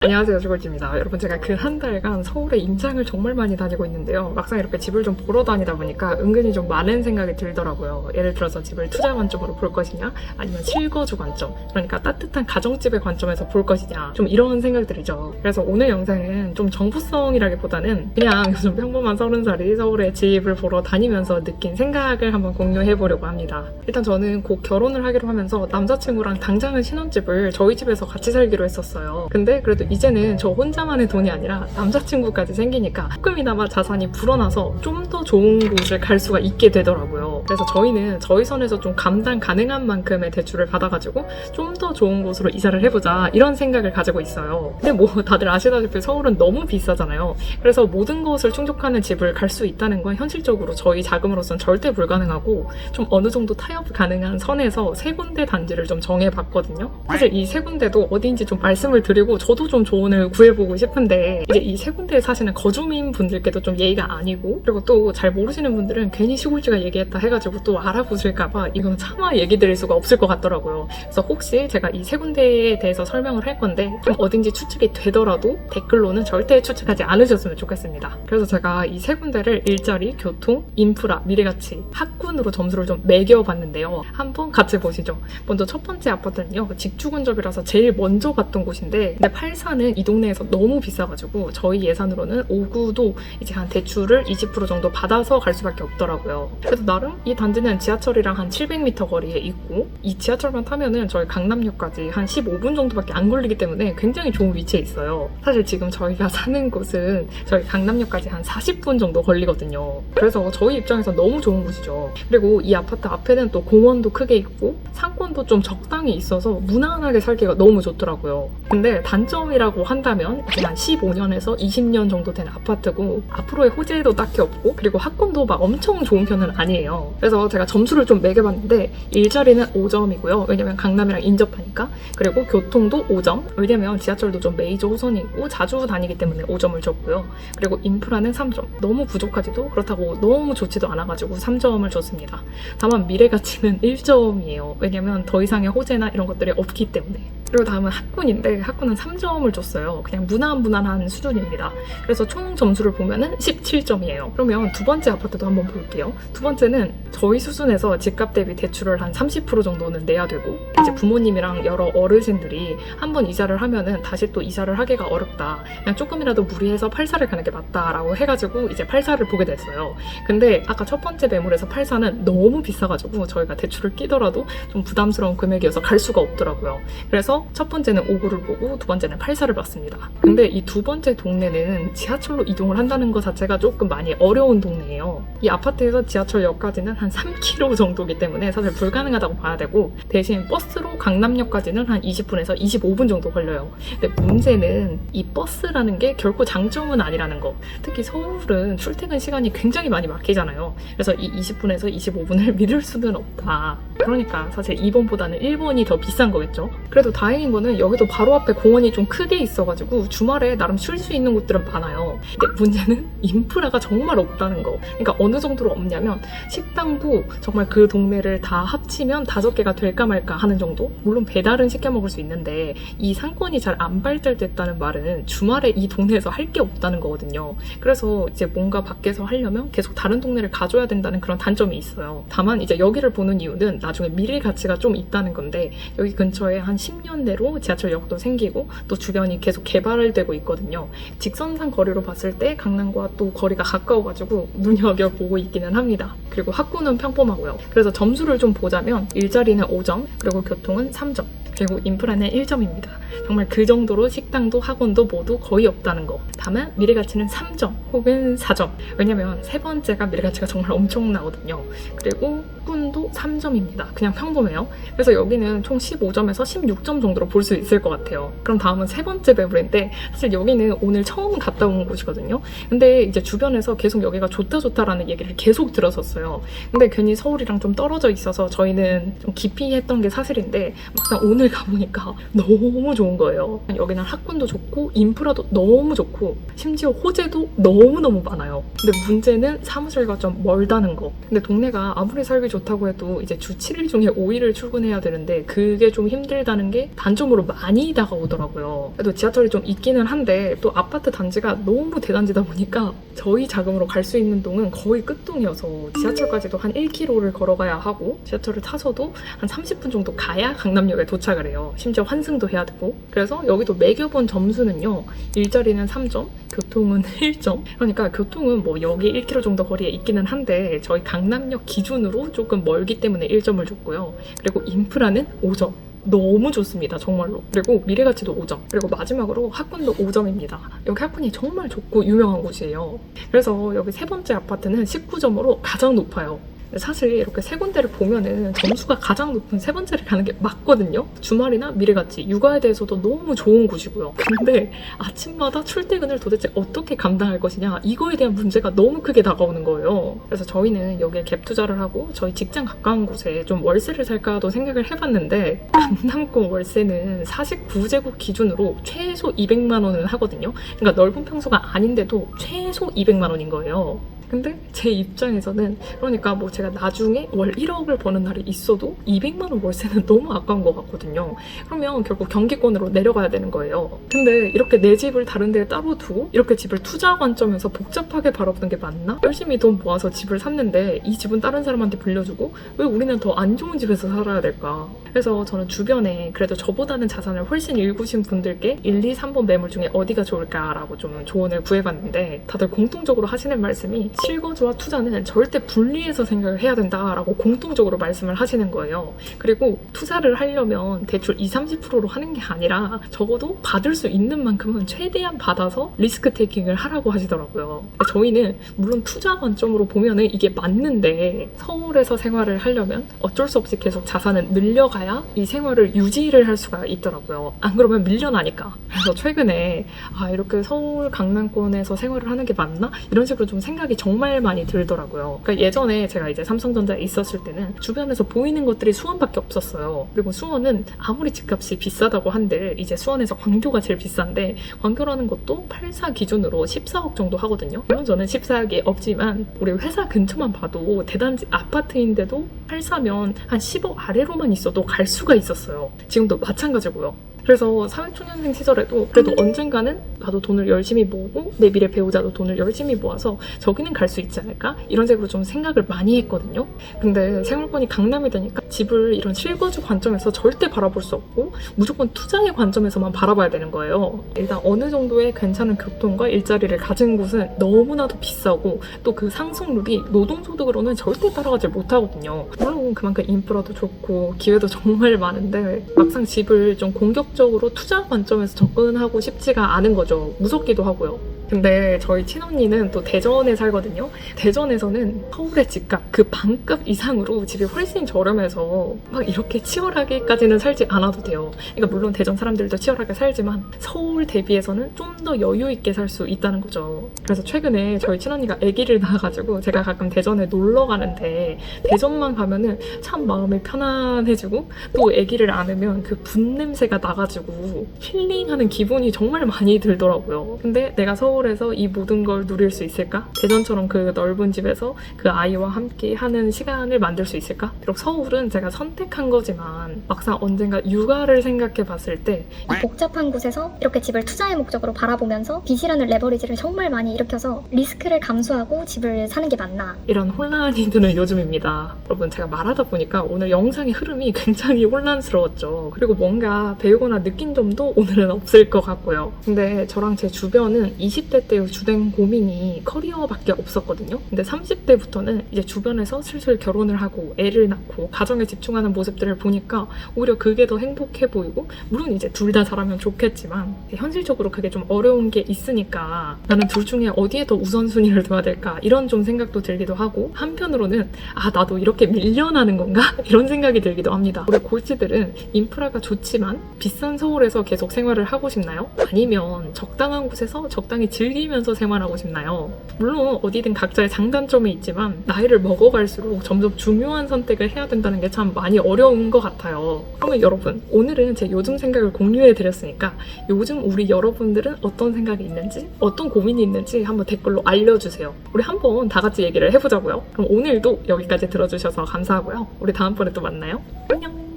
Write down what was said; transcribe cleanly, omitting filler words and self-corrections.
안녕하세요, 주걸지입니다. 여러분, 제가 그 한 달간 서울에 임장을 정말 많이 다니고 있는데요. 막상 이렇게 집을 좀 보러 다니다 보니까 은근히 좀 많은 생각이 들더라고요. 예를 들어서 집을 투자 관점으로 볼 것이냐, 아니면 실거주 관점, 그러니까 따뜻한 가정집의 관점에서 볼 것이냐, 좀 이런 생각들이죠. 그래서 오늘 영상은 좀 정보성이라기보다는 그냥 요즘 평범한 30살이 서울에 집을 보러 다니면서 느낀 생각을 한번 공유해 보려고 합니다. 일단 저는 곧 결혼을 하기로 하면서 남자친구랑 당장은 신혼집을 저희 집에서 같이 살기로 했었어요. 근데 그래도 이제는 저 혼자만의 돈이 아니라 남자친구까지 생기니까 조금이나마 자산이 불어나서 좀 더 좋은 곳을 갈 수가 있게 되더라고요. 그래서 저희는 저희 선에서 좀 감당 가능한 만큼의 대출을 받아가지고 좀 더 좋은 곳으로 이사를 해보자, 이런 생각을 가지고 있어요. 근데 뭐 다들 아시다시피 서울은 너무 비싸잖아요. 그래서 모든 것을 충족하는 집을 갈 수 있다는 건 현실적으로 저희 자금으로서는 절대 불가능하고, 좀 어느 정도 타협 가능한 선에서 세 군데 단지를 좀 정해봤거든요. 사실 이 세 군데도 어디인지 좀 말씀을 드리고 저도 좀 조언을 구해보고 싶은데, 이제 이 세 군데에 사시는 거주민 분들께도 좀 예의가 아니고, 그리고 또 잘 모르시는 분들은 괜히 시골지가 얘기했다 해가지고 또 알아보실까봐 이건 차마 얘기 드릴 수가 없을 것 같더라고요. 그래서 혹시 제가 이 세 군데에 대해서 설명을 할 건데 좀 어딘지 추측이 되더라도 댓글로는 절대 추측하지 않으셨으면 좋겠습니다. 그래서 제가 이 세 군데를 일자리, 교통, 인프라, 미래가치, 학군으로 점수를 좀 매겨봤는데요. 한번 같이 보시죠. 먼저 첫 번째 아파트는요, 직주근접이라서 제일 먼저 갔던 곳인데, 근데 84는 이 동네에서 너무 비싸가지고 저희 예산으로는 5구도 이제 한 대출을 20% 정도 받아서 갈 수밖에 없더라고요. 그래도 나름 이 단지는 지하철이랑 한 700m 거리에 있고, 이 지하철만 타면은 저희 강남역까지 한 15분 정도밖에 안 걸리기 때문에 굉장히 좋은 위치에 있어요. 사실 지금 저희가 사는 곳은 저희 강남역까지 한 40분 정도 걸리거든요. 그래서 저희 입장에서 너무 좋은 곳이죠. 그리고 이 아파트 앞에는 또 공원도 크게 있고 상권도 좀 적당히 있어서 무난하게 살기가 너무 좋더라고요. 근데 단점이라고 한다면 이제 한 15년에서 20년 정도 된 아파트고, 앞으로의 호재도 딱히 없고, 그리고 학군도 막 엄청 좋은 편은 아니에요. 그래서 제가 점수를 좀 매겨봤는데, 일자리는 5점이고요. 왜냐면 강남이랑 인접하니까. 그리고 교통도 5점. 왜냐면 지하철도 좀 메이저 호선이고 자주 다니기 때문에 5점을 줬고요. 그리고 인프라는 3점. 너무 부족하지도 그렇다고 너무 좋지도 않아가지고 3점을 줬습니다. 다만 미래가치는 1점이에요. 왜냐면 더 이상의 호재나 이런 것들이 없기 때문에. 그리고 다음은 학군인데, 학군은 3점을 줬어요. 그냥 무난한 수준입니다. 그래서 총 점수를 보면은 17점이에요. 그러면 두 번째 아파트도 한번 볼게요. 두 번째는 저희 수준에서 집값 대비 대출을 한 30% 정도는 내야 되고, 이제 부모님이랑 여러 어르신들이 한번 이사를 하면은 다시 또 이사를 하기가 어렵다, 그냥 조금이라도 무리해서 84를 가는 게 맞다라고 해가지고 이제 84를 보게 됐어요. 근데 아까 첫 번째 매물에서 84는 너무 비싸가지고 저희가 대출을 끼더라도 좀 부담스러운 금액이어서 갈 수가 없더라고요. 그래서 첫 번째는 5구를 보고 두 번째는 84를 봤습니다. 근데 이 두 번째 동네는 지하철로 이동을 한다는 것 자체가 조금 많이 어려운 동네예요. 이 아파트에서 지하철역까지는 한 3km 정도이기 때문에 사실 불가능하다고 봐야 되고, 대신 버스로 강남역까지는 한 20분에서 25분 정도 걸려요. 근데 문제는 이 버스라는 게 결코 장점은 아니라는 거. 특히 서울은 출퇴근 시간이 굉장히 많이 막히잖아요. 그래서 이 20분에서 25분을 믿을 수는 없다. 그러니까 사실 2번보다는 1번이 더 비싼 거겠죠. 그래도 다행인 거는 여기도 바로 앞에 공원이 좀 크게 있어가지고 주말에 나름 쉴 수 있는 곳들은 많아요. 근데 문제는 인프라가 정말 없다는 거. 그러니까 어느 정도로 없냐면, 식당도 정말 그 동네를 다 합치면 5개가 될까 말까 하는 정도? 물론 배달은 시켜 먹을 수 있는데, 이 상권이 잘 안 발달됐다는 말은 주말에 이 동네에서 할 게 없다는 거거든요. 그래서 이제 뭔가 밖에서 하려면 계속 다른 동네를 가줘야 된다는 그런 단점이 있어요. 다만 이제 여기를 보는 이유는 나중에 미래 가치가 좀 있다는 건데, 여기 근처에 한 10년 내로 지하철역도 생기고 또 주변이 계속 개발되고 있거든요. 직선상 거리로 봤을 때 강남과 또 거리가 가까워가지고 눈여겨보고 있기는 합니다. 그리고 학군은 평범하고요. 그래서 점수를 좀 보자면 일자리는 5점, 그리고 교통은 3점, 그리고 인프라는 1점입니다. 정말 그 정도로 식당도 학원도 모두 거의 없다는 거. 다만 미래가치는 3점 혹은 4점. 왜냐면 세 번째가 미래가치가 정말 엄청나거든요. 그리고 학군도 3점입니다. 그냥 평범해요. 그래서 여기는 총 15점에서 16점 정도로 볼 수 있을 것 같아요. 그럼 다음은 세 번째 매물인데, 사실 여기는 오늘 처음 갔다 온 곳이거든요. 근데 이제 주변에서 계속 여기가 좋다라는 얘기를 계속 들었었어요. 근데 괜히 서울이랑 좀 떨어져 있어서 저희는 좀 기피 했던 게 사실인데, 막상 오늘 가보니까 너무 좋은 거예요. 여기는 학군도 좋고 인프라도 너무 좋고 심지어 호재도 너무너무 많아요. 근데 문제는 사무실과 좀 멀다는 거. 근데 동네가 아무리 살기 좋다고 해도 또 이제 주 7일 중에 5일을 출근해야 되는데 그게 좀 힘들다는 게 단점으로 많이 다가오더라고요. 그래도 지하철이 좀 있기는 한데 또 아파트 단지가 너무 대단지다 보니까 저희 자금으로 갈 수 있는 동은 거의 끝동이어서 지하철까지도 한 1km를 걸어가야 하고 지하철을 타서도 한 30분 정도 가야 강남역에 도착을 해요. 심지어 환승도 해야 되고. 그래서 여기도 매겨본 점수는요. 일자리는 3점, 교통은 1점. 그러니까 교통은 뭐 여기 1km 정도 거리에 있기는 한데 저희 강남역 기준으로 조금 멀기 때문에 1점을 줬고요. 그리고 인프라는 5점. 너무 좋습니다. 정말로. 그리고 미래가치도 5점. 그리고 마지막으로 학군도 5점입니다. 여기 학군이 정말 좋고 유명한 곳이에요. 그래서 여기 세 번째 아파트는 19점으로 가장 높아요. 사실 이렇게 세 군데를 보면은 점수가 가장 높은 세 번째를 가는 게 맞거든요. 주말이나 미래가치, 육아에 대해서도 너무 좋은 곳이고요. 근데 아침마다 출퇴근을 도대체 어떻게 감당할 것이냐, 이거에 대한 문제가 너무 크게 다가오는 거예요. 그래서 저희는 여기에 갭 투자를 하고 저희 직장 가까운 곳에 좀 월세를 살까도 생각을 해봤는데 강남권 월세는 49제곱 기준으로 최소 200만 원은 하거든요. 그러니까 넓은 평수가 아닌데도 최소 200만 원인 거예요. 근데 제 입장에서는 그러니까 뭐 제가 나중에 월 1억을 버는 날이 있어도 200만 원 월세는 너무 아까운 것 같거든요. 그러면 결국 경기권으로 내려가야 되는 거예요. 근데 이렇게 내 집을 다른 데에 따로 두고 이렇게 집을 투자 관점에서 복잡하게 바라보는 게 맞나? 열심히 돈 모아서 집을 샀는데 이 집은 다른 사람한테 빌려주고 왜 우리는 더 안 좋은 집에서 살아야 될까? 그래서 저는 주변에 그래도 저보다는 자산을 훨씬 일구신 분들께 1, 2, 3번 매물 중에 어디가 좋을까라고 좀 조언을 구해봤는데 다들 공통적으로 하시는 말씀이 실거주와 투자는 절대 분리해서 생각을 해야 된다라고 공통적으로 말씀을 하시는 거예요. 그리고 투자를 하려면 대출 20, 30%로 하는 게 아니라 적어도 받을 수 있는 만큼은 최대한 받아서 리스크 테이킹을 하라고 하시더라고요. 저희는 물론 투자 관점으로 보면은 이게 맞는데 서울에서 생활을 하려면 어쩔 수 없이 계속 자산은 늘려가야 이 생활을 유지를 할 수가 있더라고요. 안 그러면 밀려나니까. 그래서 최근에 이렇게 서울 강남권에서 생활을 하는 게 맞나? 이런 식으로 좀 생각이 정말 많이 들더라고요. 그러니까 예전에 제가 이제 삼성전자에 있었을 때는 주변에서 보이는 것들이 수원밖에 없었어요. 그리고 수원은 아무리 집값이 비싸다고 한들 이제 수원에서 광교가 제일 비싼데 광교라는 것도 84 기준으로 14억 정도 하거든요. 물론 저는 14억이 없지만 우리 회사 근처만 봐도 대단지 아파트인데도 84면 한 10억 아래로만 있어도 갈 수가 있었어요. 지금도 마찬가지고요. 그래서 사회초년생 시절에도 그래도 언젠가는 나도 돈을 열심히 모으고 내 미래 배우자도 돈을 열심히 모아서 저기는 갈 수 있지 않을까? 이런 식으로 좀 생각을 많이 했거든요. 근데 생활권이 강남이 되니까 집을 이런 실거주 관점에서 절대 바라볼 수 없고 무조건 투자의 관점에서만 바라봐야 되는 거예요. 일단 어느 정도의 괜찮은 교통과 일자리를 가진 곳은 너무나도 비싸고 또 그 상승률이 노동소득으로는 절대 따라가지 못하거든요. 물론 그만큼 인프라도 좋고 기회도 정말 많은데 막상 집을 좀 공격적으로 투자 관점에서 접근하고 싶지가 않은 거죠. 무섭기도 하고요. 근데 저희 친언니는 또 대전에 살거든요. 대전에서는 서울의 집값 그 반값 이상으로 집이 훨씬 저렴해서 막 이렇게 치열하게까지는 살지 않아도 돼요. 그러니까 물론 대전 사람들도 치열하게 살지만 서울 대비해서는 좀 더 여유 있게 살 수 있다는 거죠. 그래서 최근에 저희 친언니가 아기를 낳아가지고 제가 가끔 대전에 놀러 가는데 대전만 가면은 참 마음이 편안해지고 또 아기를 안으면 그 분 냄새가 나가지고 힐링하는 기분이 정말 많이 들더라고요. 근데 내가 서울에서 이 모든 걸 누릴 수 있을까? 대전처럼 그 넓은 집에서 그 아이와 함께 하는 시간을 만들 수 있을까? 비록 서울은 제가 선택한 거지만 막상 언젠가 육아를 생각해 봤을 때 이 복잡한 곳에서 이렇게 집을 투자의 목적으로 바라보면서 빚이라는 레버리지를 정말 많이 일으켜서 리스크를 감수하고 집을 사는 게 맞나? 이런 혼란이 드는 요즘입니다. 여러분 제가 말하다 보니까 오늘 영상의 흐름이 굉장히 혼란스러웠죠. 그리고 뭔가 배우거나 느낀 점도 오늘은 없을 것 같고요. 근데 저랑 제 주변은 20대 때의 주된 고민이 커리어밖에 없었거든요. 근데 30대부터는 이제 주변에서 슬슬 결혼을 하고 애를 낳고 가정에 집중하는 모습들을 보니까 오히려 그게 더 행복해 보이고 물론 이제 둘 다 잘하면 좋겠지만 현실적으로 그게 좀 어려운 게 있으니까 나는 둘 중에 어디에 더 우선순위를 둬야 될까 이런 좀 생각도 들기도 하고 한편으로는 나도 이렇게 밀려나는 건가? 이런 생각이 들기도 합니다. 우리 골치들은 인프라가 좋지만 비싼 서울에서 계속 생활을 하고 싶나요? 아니면 적당한 곳에서 적당히 즐기면서 생활하고 싶나요? 물론 어디든 각자의 장단점이 있지만 나이를 먹어갈수록 점점 중요한 선택을 해야 된다는 게 참 많이 어려운 것 같아요. 그러면 여러분, 오늘은 제 요즘 생각을 공유해드렸으니까 요즘 우리 여러분들은 어떤 생각이 있는지, 어떤 고민이 있는지 한번 댓글로 알려주세요. 우리 한번 다 같이 얘기를 해보자고요. 그럼 오늘도 여기까지 들어주셔서 감사하고요. 우리 다음번에 또 만나요. 안녕!